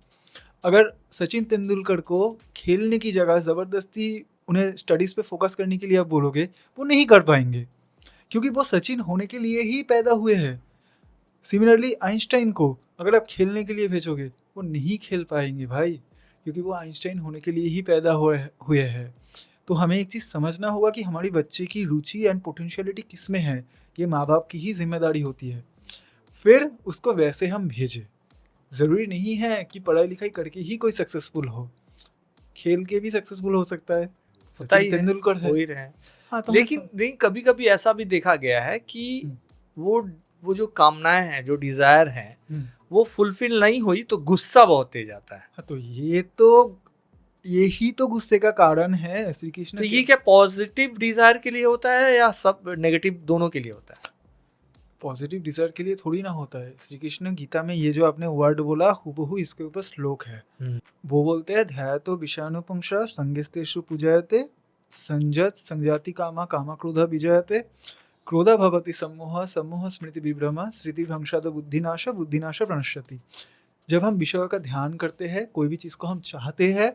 S1: अगर सचिन तेंदुलकर को खेलने की जगह ज़बरदस्ती उन्हें स्टडीज़ पे फोकस करने के लिए आप बोलोगे, वो नहीं कर पाएंगे, क्योंकि वो सचिन होने के लिए ही पैदा हुए हैं। सिमिलरली आइंस्टाइन को अगर आप खेलने के लिए भेजोगे, वो नहीं खेल पाएंगे भाई, क्योंकि वो आइंस्टाइन होने के लिए ही पैदा हुए हैं। तो हमें एक चीज़ समझना होगा कि हमारी बच्चे की रुचि एंड पोटेंशियलिटी किस में है, ये माँ बाप की ही जिम्मेदारी होती है। फिर उसको वैसे हम भेजें। ज़रूरी नहीं है कि पढ़ाई लिखाई करके ही कोई सक्सेसफुल हो, खेल के भी सक्सेसफुल हो सकता है। सचिन तेंदुलकर है,
S2: हो ही रहे हैं।
S1: हाँ, तो
S2: लेकिन कभी कभी ऐसा भी देखा गया है कि वो जो कामनाएं हैं, जो डिजायर हैं, वो फुलफिल नहीं हुई तो गुस्सा बहुत तेज आता है।
S1: हाँ, तो यही तो गुस्से का कारण है श्री कृष्ण।
S2: तो ये क्या पॉजिटिव डिजायर के लिए होता है या सब नेगेटिव दोनों के लिए होता है?
S1: पॉजिटिव डिजायर के लिए थोड़ी ना होता है। श्री कृष्ण गीता में ये जो आपने वर्ड बोला, हुबहू इसके ऊपर श्लोक है। वो बोलते हैं, ध्यातो विषानुपुंसा संगिस्तेषु पूजयते, संजत संजाति कामा कामा क्रोधा विजयते, क्रोधा भवति सम्मोह सम्मोह स्मृति विभ्रमा, स्मृति भ्रंशाद बुद्धिनाश बुद्धिनाश प्रणश्यति। जब हम विषय का ध्यान करते हैं, कोई भी चीज़ को हम चाहते हैं,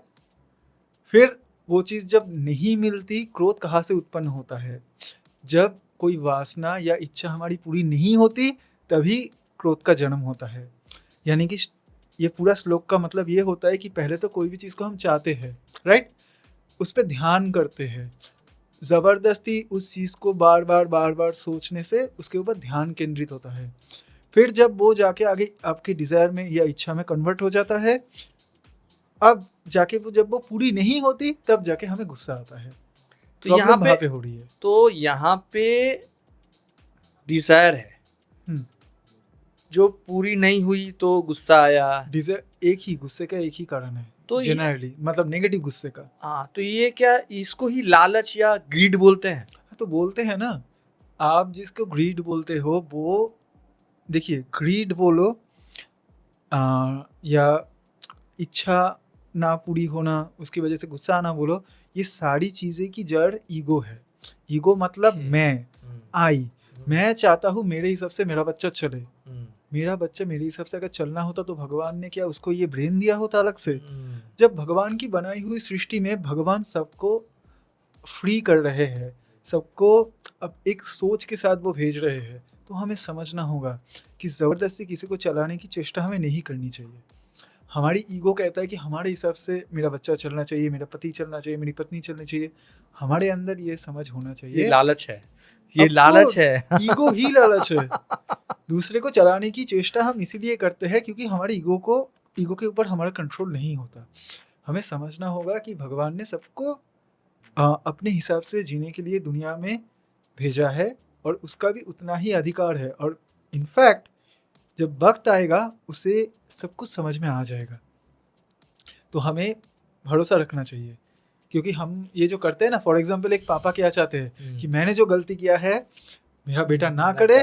S1: फिर वो चीज़ जब नहीं मिलती, क्रोध कहाँ से उत्पन्न होता है? जब कोई वासना या इच्छा हमारी पूरी नहीं होती, तभी क्रोध का जन्म होता है। यानी कि ये पूरा श्लोक का मतलब ये होता है कि पहले तो कोई भी चीज़ को हम चाहते हैं, राइट? उस पर ध्यान करते हैं, ज़बरदस्ती उस चीज़ को बार बार सोचने से उसके ऊपर ध्यान केंद्रित होता है। फिर जब वो जाके आगे आपकी डिज़ायर में या इच्छा में कन्वर्ट हो जाता है, अब जाके जब वो पूरी नहीं होती, तब जाके हमें गुस्सा आता है।
S2: तो यहाँ
S1: पे हो रही है।
S2: तो यहाँ पे डिजायर है, जो पूरी नहीं हुई तो गुस्सा आया।
S1: डिजायर गुस्से का एक ही कारण है, तो जनरली मतलब नेगेटिव गुस्से का।
S2: हाँ, तो ये क्या इसको ही लालच या ग्रीड बोलते हैं?
S1: तो बोलते हैं ना, आप जिसको ग्रीड बोलते हो, वो देखिए, ग्रीड बोलो या इच्छा ना पूरी होना, उसकी वजह से गुस्सा आना बोलो, ये सारी चीज़ें की जड़ ईगो है। ईगो मतलब मैं चाहता हूँ मेरे हिसाब से मेरा बच्चा चले। मेरा बच्चा मेरे हिसाब से अगर चलना होता तो भगवान ने क्या उसको ये ब्रेन दिया होता अलग से? जब भगवान की बनाई हुई सृष्टि में भगवान सबको फ्री कर रहे हैं, सबको अब एक सोच के साथ वो भेज रहे हैं, तो हमें समझना होगा कि ज़बरदस्ती किसी को चलाने की चेष्टा हमें नहीं करनी चाहिए। हमारी ईगो कहता है कि हमारे हिसाब से मेरा बच्चा चलना चाहिए, मेरा पति चलना चाहिए, मेरी पत्नी चलनी चाहिए। हमारे अंदर ये समझ होना
S2: ये
S1: चाहिए,
S2: लालच है, ये
S1: Of
S2: लालच
S1: course,
S2: है।
S1: ईगो ही लालच है। दूसरे को चलाने की चेष्टा हम इसीलिए करते हैं क्योंकि हमारे ईगो के ऊपर हमारा कंट्रोल नहीं होता। हमें समझना होगा कि भगवान ने सबको अपने हिसाब से जीने के लिए दुनिया में भेजा है और उसका भी उतना ही अधिकार है, और इनफैक्ट जब वक्त आएगा उसे सब कुछ समझ में आ जाएगा। तो हमें भरोसा रखना चाहिए, क्योंकि हम ये जो करते हैं ना, फॉर एग्जांपल एक पापा क्या चाहते हैं कि मैंने जो गलती किया है मेरा बेटा ना करे,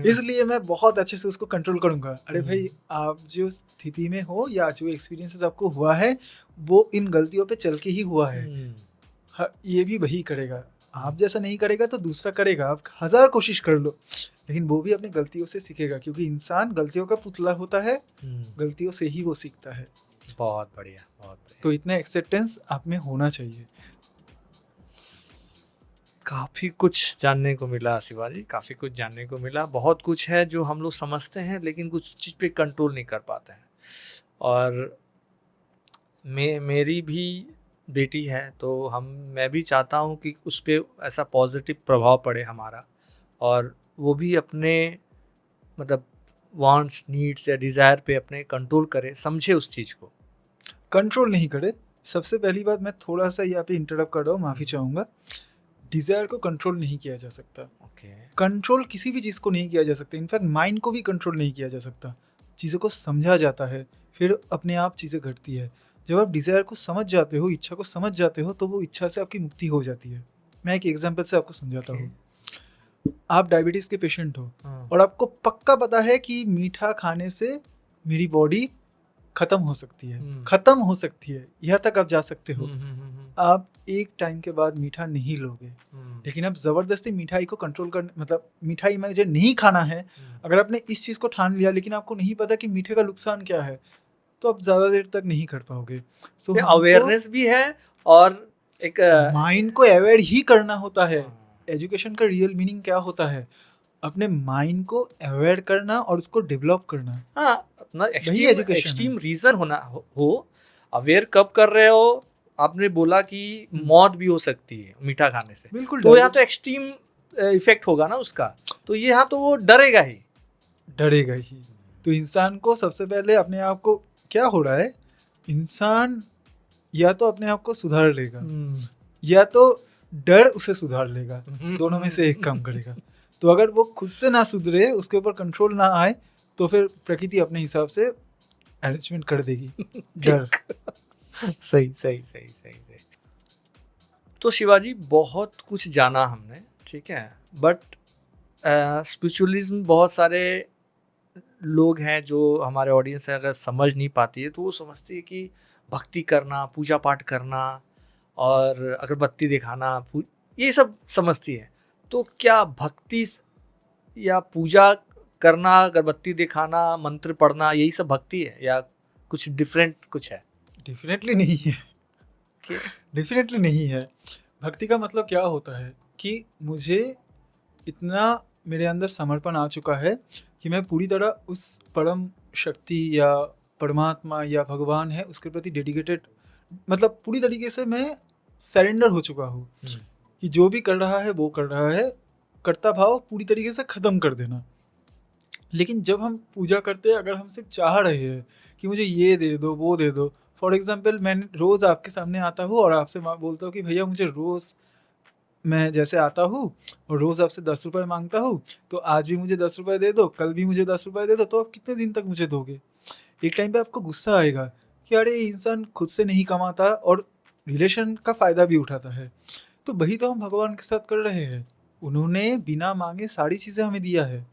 S1: इसलिए मैं बहुत अच्छे से उसको कंट्रोल करूंगा। अरे भाई, आप जो स्थिति में हो या जो एक्सपीरियंसेस आपको हुआ है वो इन गलतियों पे चल के ही हुआ है। ये भी वही करेगा, आप जैसा नहीं करेगा तो दूसरा करेगा। आप 1000 कोशिश कर लो, लेकिन वो भी अपनी गलतियों से सीखेगा, क्योंकि इंसान गलतियों का पुतला होता है, गलतियों से ही वो सीखता है।
S2: बहुत बढ़िया, बहुत बढ़िया।
S1: तो इतना एक्सेप्टेंस आप में होना चाहिए।
S2: काफ़ी कुछ जानने को मिला शिवाजी, काफ़ी कुछ जानने को मिला। बहुत कुछ है जो हम लोग समझते हैं लेकिन कुछ चीज़ पे कंट्रोल नहीं कर पाते हैं। और मेरी भी बेटी है, तो मैं भी चाहता हूँ कि उस पर ऐसा पॉजिटिव प्रभाव पड़े हमारा, और वो भी अपने मतलब वांट्स, नीड्स या डिज़ायर पे अपने कंट्रोल करे, समझे उस चीज़ को।
S1: कंट्रोल नहीं करे। सबसे पहली बात, मैं थोड़ा सा यहाँ पे इंटरप्ट कर रहा हूँ, माफ़ी चाहूँगा। डिज़ायर को कंट्रोल नहीं किया जा सकता। कंट्रोल किसी भी चीज़ को नहीं किया जा सकता। इनफैक्ट माइंड को भी कंट्रोल नहीं किया जा सकता। चीज़ों को समझा जाता है, फिर अपने आप चीज़ें घटती है। जब आप डिज़ायर को समझ जाते हो, इच्छा को समझ जाते हो, तो वो इच्छा से आपकी मुक्ति हो जाती है। मैं एक एग्जांपल से आपको समझाता हूँ। आप डायबिटीज़ के पेशेंट हो और आपको पक्का पता है कि मीठा खाने से मेरी बॉडी खत्म हो सकती है, यहाँ तक आप जा सकते हो। आप एक टाइम के बाद मीठा नहीं लोगे, लेकिन आप ज़बरदस्ती मिठाई को कंट्रोल कर, मतलब मिठाई मुझे नहीं खाना है, अगर आपने इस चीज़ को ठान लिया लेकिन आपको नहीं पता कि मीठे का नुकसान क्या है, तो आप ज़्यादा देर तक नहीं कर पाओगे।
S2: सो अवेयरनेस भी है और एक
S1: माइंड को अवेयर ही करना होता है। एजुकेशन का रियल मीनिंग क्या होता है? अपने माइंड को अवेयर करना और उसको डेवलप करना।
S2: हाँ, अपना एक्सट्रीम रीजन होना हो। अवेयर कब कर रहे हो? आपने बोला कि मौत भी हो सकती है मीठा खाने से,
S1: बिल्कुल।
S2: तो यहाँ तो एक्सट्रीम इफेक्ट होगा ना उसका, तो ये यहाँ तो वो डरेगा ही। तो इंसान को सबसे पहले अपने आप को, क्या हो रहा है, इंसान या तो अपने आप को सुधार लेगा या तो डर उसे सुधार लेगा, दोनों में से एक काम करेगा। तो अगर वो खुद से ना सुधरे, उसके ऊपर कंट्रोल ना आए, तो फिर प्रकृति अपने हिसाब से अरेंजमेंट कर देगी। डर सही। तो शिवाजी, बहुत कुछ जाना हमने, ठीक है, बट स्पिरिचुअलिज्म बहुत सारे लोग हैं जो हमारे ऑडियंस है, अगर समझ नहीं पाती है तो वो समझती है कि भक्ति करना, पूजा पाठ करना और अगरबत्ती दिखाना, ये सब समझती है। तो क्या भक्ति या पूजा करना, अगरबत्ती दिखाना, मंत्र पढ़ना, यही सब भक्ति है या कुछ डिफरेंट कुछ है?
S1: डेफिनेटली नहीं है। डेफिनेटली नहीं है। भक्ति का मतलब क्या होता है कि मुझे इतना मेरे अंदर समर्पण आ चुका है कि मैं पूरी तरह उस परम शक्ति या परमात्मा या भगवान है उसके प्रति डेडिकेटेड, मतलब पूरी तरीके से मैं सरेंडर हो चुका हूँ कि जो भी कर रहा है वो कर रहा है, कर्ता भाव पूरी तरीके से ख़त्म कर देना। लेकिन जब हम पूजा करते हैं, अगर हम सिर्फ चाह रहे हैं कि मुझे ये दे दो, वो दे दो, फॉर एग्जांपल मैं रोज़ आपके सामने आता हूँ और आपसे बोलता हूँ कि भैया मुझे रोज़, मैं जैसे आता हूँ और रोज़ आपसे 10 रुपये मांगता हूँ, तो आज भी मुझे 10 रुपये दे दो, कल भी मुझे 10 रुपये दे दो, तो आप कितने दिन तक मुझे दोगे? एक टाइम पे आपको गुस्सा आएगा कि अरे इंसान खुद से नहीं कमाता और रिलेशन का फ़ायदा भी उठाता है। तो वही तो हम भगवान के साथ कर रहे हैं। उन्होंने बिना मांगे सारी चीज़ें हमें दिया है।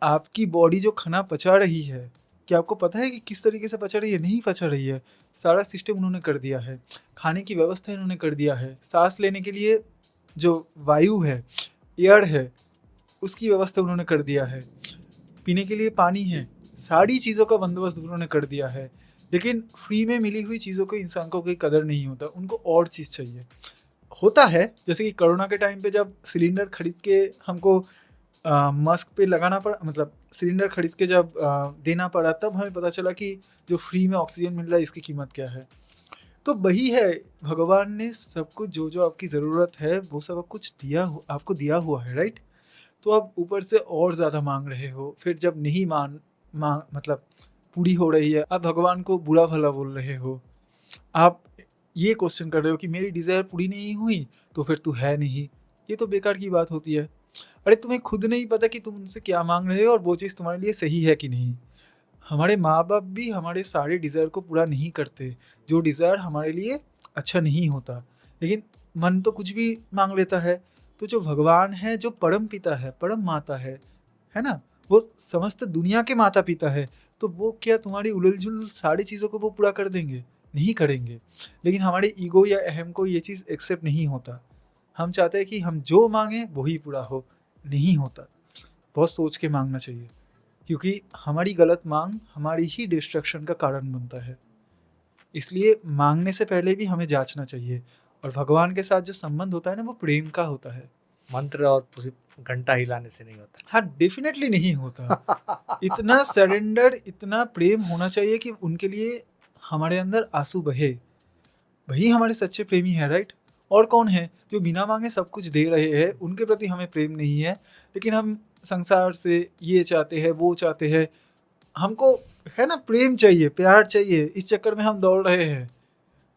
S1: आपकी बॉडी जो खाना पचा रही है, क्या आपको पता है कि किस तरीके से पचा रही है? नहीं पचा रही है। सारा सिस्टम उन्होंने कर दिया है। खाने की व्यवस्था इन्होंने कर दिया है। सांस लेने के लिए जो वायु है, एयर है, उसकी व्यवस्था उन्होंने कर दिया है। पीने के लिए पानी है, सारी चीज़ों का बंदोबस्त उन्होंने कर दिया है। लेकिन फ्री में मिली हुई चीज़ों को इंसान को कोई कदर नहीं होता, उनको और चीज़ चाहिए। होता है जैसे कि कोरोना के टाइम पे जब सिलेंडर खरीद के हमको मस्क पे लगाना पड़ा, मतलब सिलेंडर खरीद के जब देना पड़ा, तब हमें पता चला कि जो फ्री में ऑक्सीजन मिल रहा है इसकी कीमत क्या है। तो वही है, भगवान ने सब कुछ जो जो आपकी ज़रूरत है वो सब कुछ आपको दिया हुआ है, राइट। तो आप ऊपर से और ज़्यादा मांग रहे हो, फिर जब नहीं मांग मतलब पूरी हो रही है, आप भगवान को बुरा भला बोल रहे हो। आप ये क्वेश्चन कर रहे हो कि मेरी डिज़ायर पूरी नहीं हुई तो फिर तू है नहीं। ये तो बेकार की बात होती है। अरे तुम्हें खुद नहीं पता कि तुम उनसे क्या मांग रहे हो और वो चीज़ तुम्हारे लिए सही है कि नहीं। हमारे माँ बाप भी हमारे सारे डिज़ायर को पूरा नहीं करते, जो डिज़ायर हमारे लिए अच्छा नहीं होता, लेकिन मन तो कुछ भी मांग लेता है। तो जो भगवान है, जो परम पिता है, परम माता है ना, वो समस्त दुनिया के माता पिता है। तो वो क्या तुम्हारी उलझुल सारी चीज़ों को वो पूरा कर देंगे? नहीं करेंगे। लेकिन हमारे ईगो या अहम को ये चीज़ एक्सेप्ट नहीं होता। हम चाहते हैं कि हम जो मांगें वही पूरा हो, नहीं होता। बहुत सोच के मांगना चाहिए, क्योंकि हमारी गलत मांग हमारी ही डिस्ट्रक्शन का कारण बनता है। इसलिए मांगने से पहले भी हमें जांचना चाहिए। और भगवान के साथ जो संबंध होता है ना, वो प्रेम का होता है।
S2: मंत्र और घंटा हिलाने से नहीं होता।
S1: हाँ, डेफिनेटली नहीं होता। इतना सरेंडर, इतना प्रेम होना चाहिए कि उनके लिए हमारे अंदर आंसू बहे। वही हमारे सच्चे प्रेमी है, राइट। और कौन है जो बिना मांगे सब कुछ दे रहे हैं, उनके प्रति हमें प्रेम नहीं है, लेकिन हम संसार से ये चाहते हैं, वो चाहते हैं, हमको है ना प्रेम चाहिए, प्यार चाहिए, इस चक्कर में हम दौड़ रहे हैं।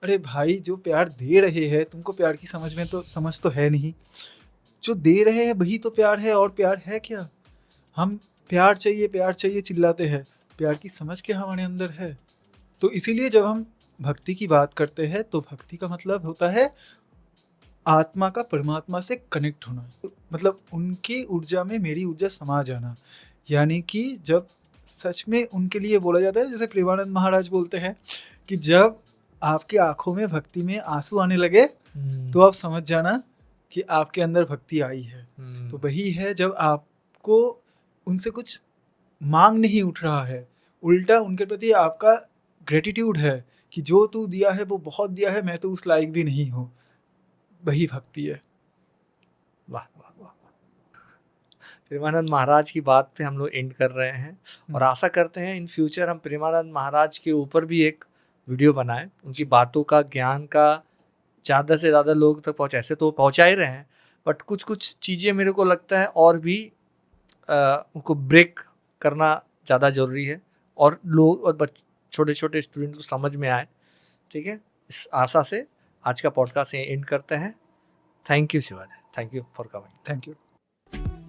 S1: अरे भाई, जो प्यार दे रहे हैं, तुमको प्यार की समझ तो है नहीं। जो दे रहे हैं वही तो प्यार है, और प्यार है क्या? हम प्यार चाहिए चिल्लाते हैं, प्यार की समझ क्या हमारे अंदर है? तो इसीलिए जब हम भक्ति की बात करते हैं, तो भक्ति का मतलब होता है आत्मा का परमात्मा से कनेक्ट होना, मतलब उनकी ऊर्जा में मेरी ऊर्जा समा जाना। यानी कि जब सच में उनके लिए बोला जाता है, जैसे प्रेमानंद महाराज बोलते हैं कि जब आपकी आंखों में भक्ति में आंसू आने लगे तो आप समझ जाना कि आपके अंदर भक्ति आई है। तो वही है, जब आपको उनसे कुछ मांग नहीं उठ रहा है, उल्टा उनके प्रति आपका ग्रेटिट्यूड है कि जो तू दिया है वो बहुत दिया है, मैं तो उस लायक भी नहीं हूँ, वही भक्ति है।
S2: वाह वाह वाह। प्रेमानंद महाराज की बात पे हम लोग एंड कर रहे हैं, और आशा करते हैं इन फ्यूचर हम प्रेमानंद महाराज के ऊपर भी एक वीडियो बनाएं, उनकी बातों का, ज्ञान का ज़्यादा से ज़्यादा लोग तक पहुँचाए। ऐसे तो पहुँचा ही रहे हैं, बट कुछ कुछ चीज़ें मेरे को लगता है और भी उनको ब्रेक करना ज़्यादा ज़रूरी है, और लोग और छोटे छोटे स्टूडेंट को समझ में आए। ठीक है, इस आशा से आज का पॉडकास्ट एंड करते हैं। Thank you Shivaji, thank you for coming.
S1: Thank you.